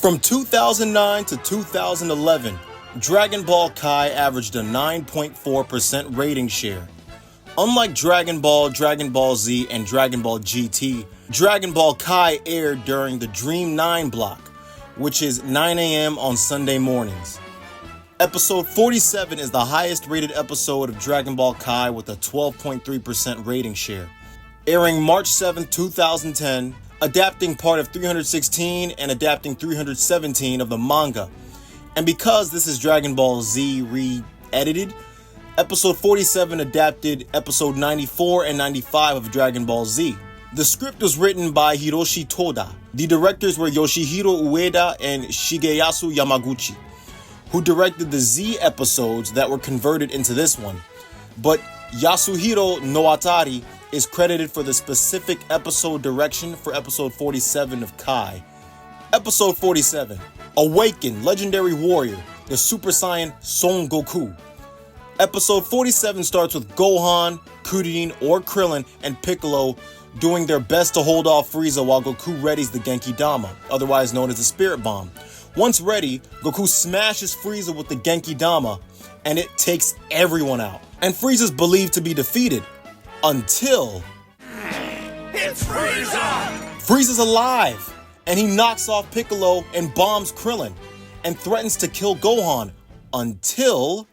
From 2009 to 2011, Dragon Ball Kai averaged a 9.4% rating share. Unlike Dragon Ball, Dragon Ball Z, and Dragon Ball GT, Dragon Ball Kai aired during the Dream 9 block, which is 9 a.m. on Sunday mornings. Episode 47 is the highest rated episode of Dragon Ball Kai with a 12.3% rating share. Airing March 7, 2010, adapting part of 316 and adapting 317 of the manga. And because this is Dragon Ball Z re-edited, episode 47 adapted episode 94 and 95 of Dragon Ball Z. The script was written by Hiroshi Toda. The directors were Yoshihiro Ueda and Shigeyasu Yamaguchi, who directed the Z episodes that were converted into this one. But Yasuhiro Noatari is credited for the specific episode direction for episode 47 of Kai. Episode 47, Awaken Legendary Warrior, the Super Saiyan Son Goku. Episode 47 starts with Gohan, Kuririn, or Krillin, and Piccolo doing their best to hold off Frieza while Goku readies the Genki Dama, otherwise known as the Spirit Bomb. Once ready, Goku smashes Frieza with the Genki Dama, and it takes everyone out. And Frieza's believed to be defeated, until... It's Frieza! Frieza's alive, and he knocks off Piccolo and bombs Krillin, and threatens to kill Gohan, until...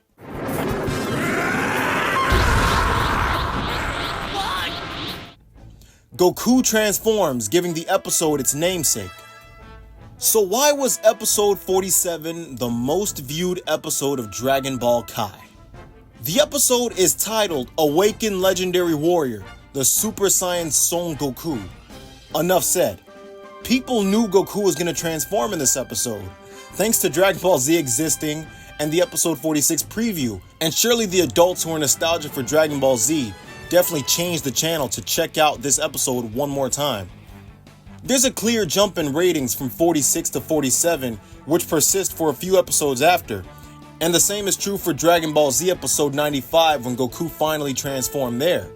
Goku transforms, giving the episode its namesake. So why was episode 47 the most viewed episode of Dragon Ball Kai? The episode is titled Awaken Legendary Warrior, the Super Saiyan Son Goku. Enough said. People knew Goku was going to transform in this episode, thanks to Dragon Ball Z existing and the episode 46 preview, and surely the adults who are nostalgic for Dragon Ball Z definitely changed the channel to check out this episode one more time. There's a clear jump in ratings from 46 to 47, which persist for a few episodes after. And the same is true for Dragon Ball Z episode 95 when Goku finally transformed there.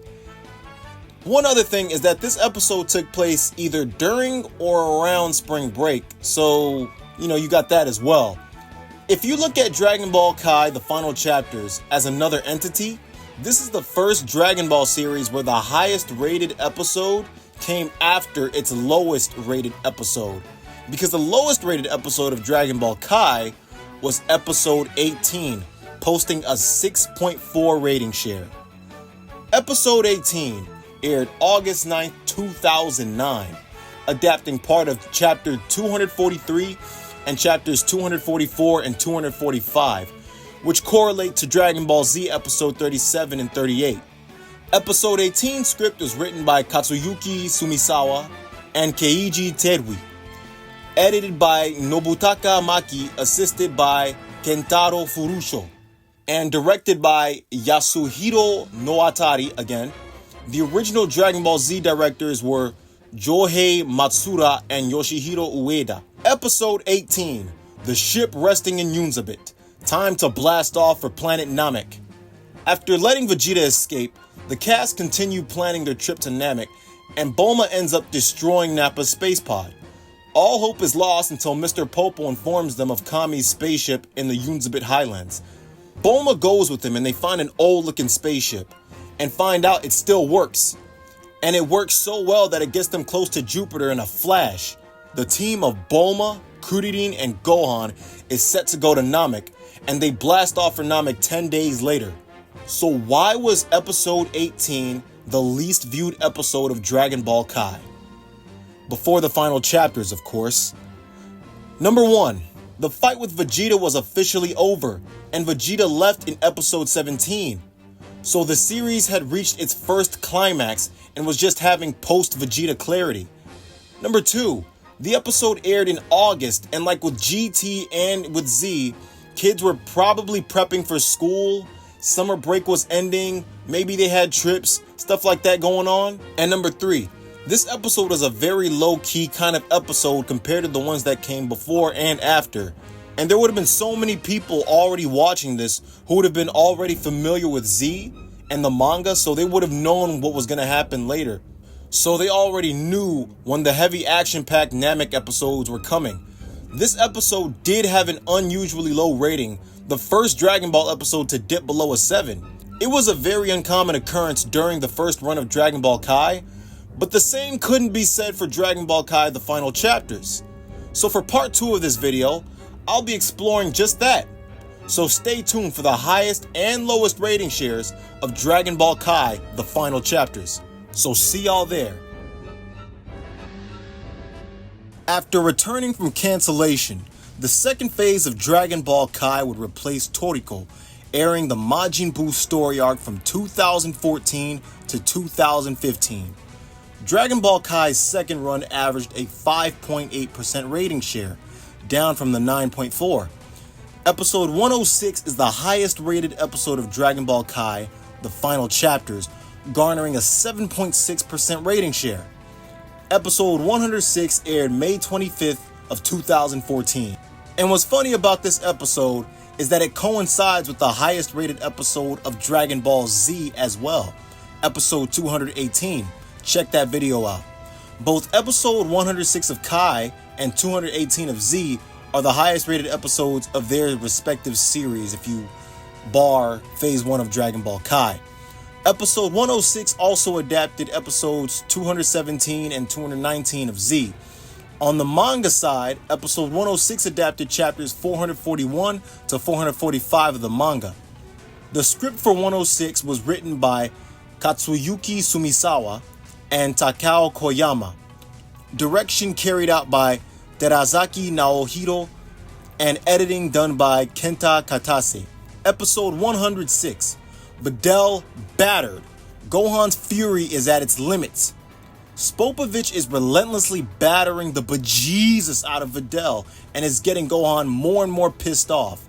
One other thing is that this episode took place either during or around spring break, so, you got that as well. If you look at Dragon Ball Kai, the final chapters, as another entity, this is the first Dragon Ball series where the highest rated episode came after its lowest rated episode, because the lowest rated episode of Dragon Ball Kai was episode 18, posting a 6.4 rating share. Episode 18 aired August 9, 2009, adapting part of chapter 243 and chapters 244 and 245, which correlate to Dragon Ball Z episode 37 and 38. Episode 18 script was written by Katsuyuki Sumisawa and Keiji Terui, edited by Nobutaka Maki, assisted by Kentaro Furusho, and directed by Yasuhiro Noatari again. The original Dragon Ball Z directors were Johei Matsuura and Yoshihiro Ueda. Episode 18, The Ship Resting in Yunzabit. Time to blast off for planet Namek. After letting Vegeta escape, the cast continue planning their trip to Namek, and Bulma ends up destroying Nappa's space pod. All hope is lost until Mr. Popo informs them of Kami's spaceship in the Yunzabit Highlands. Bulma goes with him and they find an old-looking spaceship, and find out it still works. And it works so well that it gets them close to Jupiter in a flash. The team of Bulma, Kuririn, and Gohan is set to go to Namek, and they blast off for Namek 10 days later. So why was episode 18 the least viewed episode of Dragon Ball Kai? Before the final chapters, of course. Number 1, the fight with Vegeta was officially over, and Vegeta left in episode 17. So the series had reached its first climax and was just having post-Vegeta clarity. Number 2, the episode aired in August, and like with GT and with Z, kids were probably prepping for school, summer break was ending, maybe they had trips, stuff like that going on. And number 3, this episode is a very low-key kind of episode compared to the ones that came before and after. And there would have been so many people already watching this who would have been already familiar with Z and the manga, so they would have known what was going to happen later. So they already knew when the heavy action-packed Namek episodes were coming. This episode did have an unusually low rating, the first Dragon Ball episode to dip below a 7. It was a very uncommon occurrence during the first run of Dragon Ball Kai, but the same couldn't be said for Dragon Ball Kai The Final Chapters. So for part 2 of this video, I'll be exploring just that. So stay tuned for the highest and lowest rating shares of Dragon Ball Kai The Final Chapters. So see y'all there. After returning from cancellation, the second phase of Dragon Ball Kai would replace Toriko, airing the Majin Buu story arc from 2014 to 2015. Dragon Ball Kai's second run averaged a 5.8% rating share, down from the 9.4. Episode 106 is the highest rated episode of Dragon Ball Kai, The Final Chapters, garnering a 7.6% rating share. Episode 106 aired May 25th of 2014. And what's funny about this episode is that it coincides with the highest rated episode of Dragon Ball Z as well, episode 218. Check that video out. Both episode 106 of Kai and 218 of Z are the highest rated episodes of their respective series if you bar phase 1 of Dragon Ball Kai. Episode 106 also adapted episodes 217 and 219 of Z. On the manga side, episode 106 adapted chapters 441 to 445 of the manga. The script for 106 was written by Katsuyuki Sumisawa and Takao Koyama. Direction carried out by Terazaki Naohiro and editing done by Kenta Katase. Episode 106. Videl battered. Gohan's fury is at its limits. Spopovich is relentlessly battering the bejesus out of Videl and is getting Gohan more and more pissed off.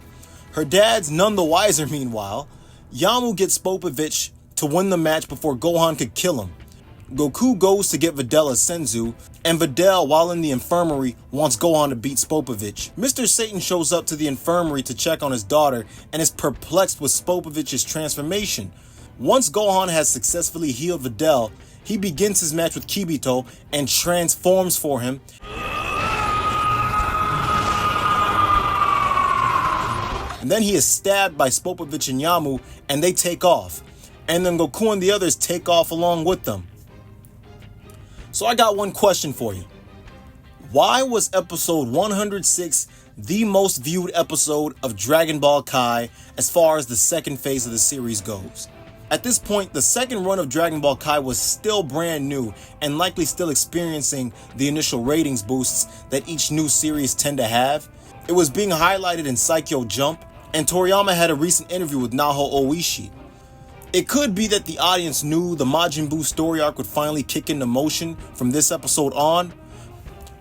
Her dad's none the wiser meanwhile. Yamu gets Spopovich to win the match before Gohan could kill him. Goku goes to get Videl a Senzu, and Videl, while in the infirmary, wants Gohan to beat Spopovich. Mr. Satan shows up to the infirmary to check on his daughter and is perplexed with Spopovich's transformation. Once Gohan has successfully healed Videl, he begins his match with Kibito and transforms for him. And then he is stabbed by Spopovich and Yamu, and they take off. And then Goku and the others take off along with them. So I got one question for you. Why was episode 106 the most viewed episode of Dragon Ball Kai as far as the second phase of the series goes? At this point, the second run of Dragon Ball Kai was still brand new and likely still experiencing the initial ratings boosts that each new series tend to have. It was being highlighted in Saikyo Jump, and Toriyama had a recent interview with Naho Oishi. It could be that the audience knew the Majin Buu story arc would finally kick into motion from this episode on.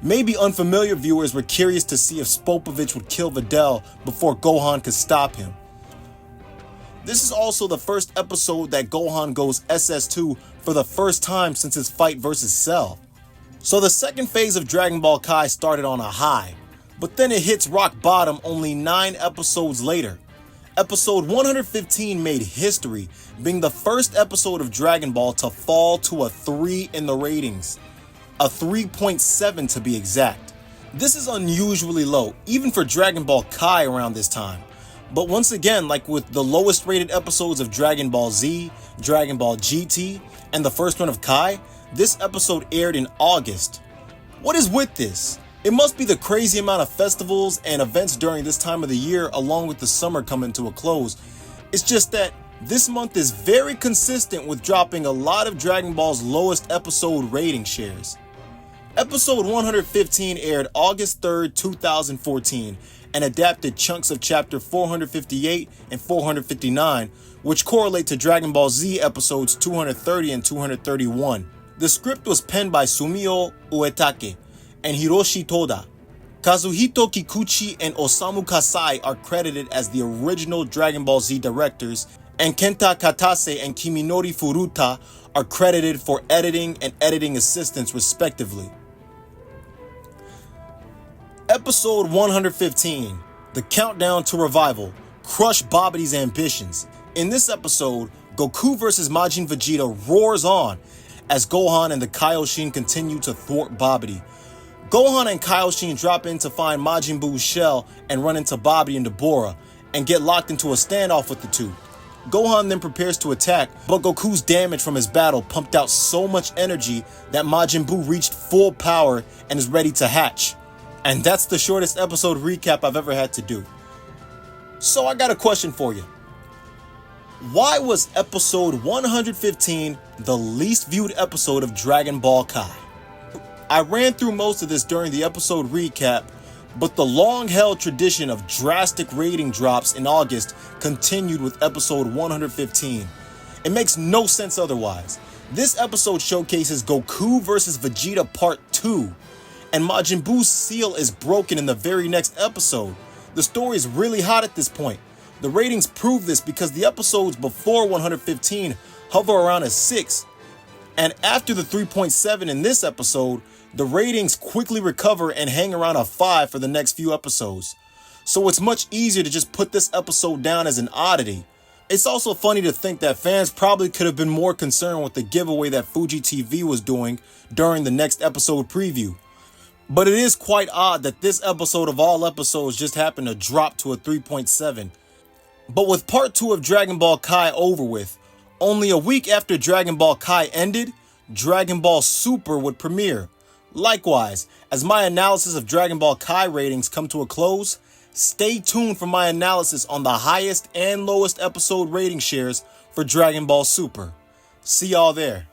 Maybe unfamiliar viewers were curious to see if Spopovich would kill Videl before Gohan could stop him. This is also the first episode that Gohan goes SS2 for the first time since his fight versus Cell. So the second phase of Dragon Ball Kai started on a high, but then it hits rock bottom only 9 episodes later. Episode 115 made history, being the first episode of Dragon Ball to fall to a 3 in the ratings. A 3.7 to be exact. This is unusually low, even for Dragon Ball Kai around this time. But once again, like with the lowest rated episodes of Dragon Ball Z, Dragon Ball GT, and the first run of Kai, this episode aired in August. What is with this? It must be the crazy amount of festivals and events during this time of the year, along with the summer coming to a close. It's just that this month is very consistent with dropping a lot of Dragon Ball's lowest episode rating shares. Episode 115 aired August 3rd, 2014, and adapted chunks of chapter 458 and 459, which correlate to Dragon Ball Z episodes 230 and 231. The script was penned by Sumio Uetake and Hiroshi Toda. Kazuhito Kikuchi and Osamu Kasai are credited as the original Dragon Ball Z directors, and Kenta Katase and Kiminori Furuta are credited for editing and editing assistants respectively. Episode 115, The Countdown to Revival, Crush Babidi's ambitions. In this episode, Goku vs. Majin Vegeta roars on as Gohan and the Kaioshin continue to thwart Babidi. Gohan and Kaioshin drop in to find Majin Buu's shell and run into Bobby and Deborah and get locked into a standoff with the two. Gohan then prepares to attack, but Goku's damage from his battle pumped out so much energy that Majin Buu reached full power and is ready to hatch. And that's the shortest episode recap I've ever had to do. So I got a question for you. Why was episode 115 the least viewed episode of Dragon Ball Kai? I ran through most of this during the episode recap, but the long-held tradition of drastic rating drops in August continued with episode 115. It makes no sense otherwise. This episode showcases Goku vs. Vegeta Part 2, and Majin Buu's seal is broken in the very next episode. The story is really hot at this point. The ratings prove this because the episodes before 115 hover around a 6, and after the 3.7 in this episode, the ratings quickly recover and hang around a 5 for the next few episodes. So it's much easier to just put this episode down as an oddity. It's also funny to think that fans probably could have been more concerned with the giveaway that Fuji TV was doing during the next episode preview. But it is quite odd that this episode of all episodes just happened to drop to a 3.7. But with part 2 of Dragon Ball Kai over with, only a week after Dragon Ball Kai ended, Dragon Ball Super would premiere. Likewise, as my analysis of Dragon Ball Kai ratings come to a close, stay tuned for my analysis on the highest and lowest episode rating shares for Dragon Ball Super. See y'all there.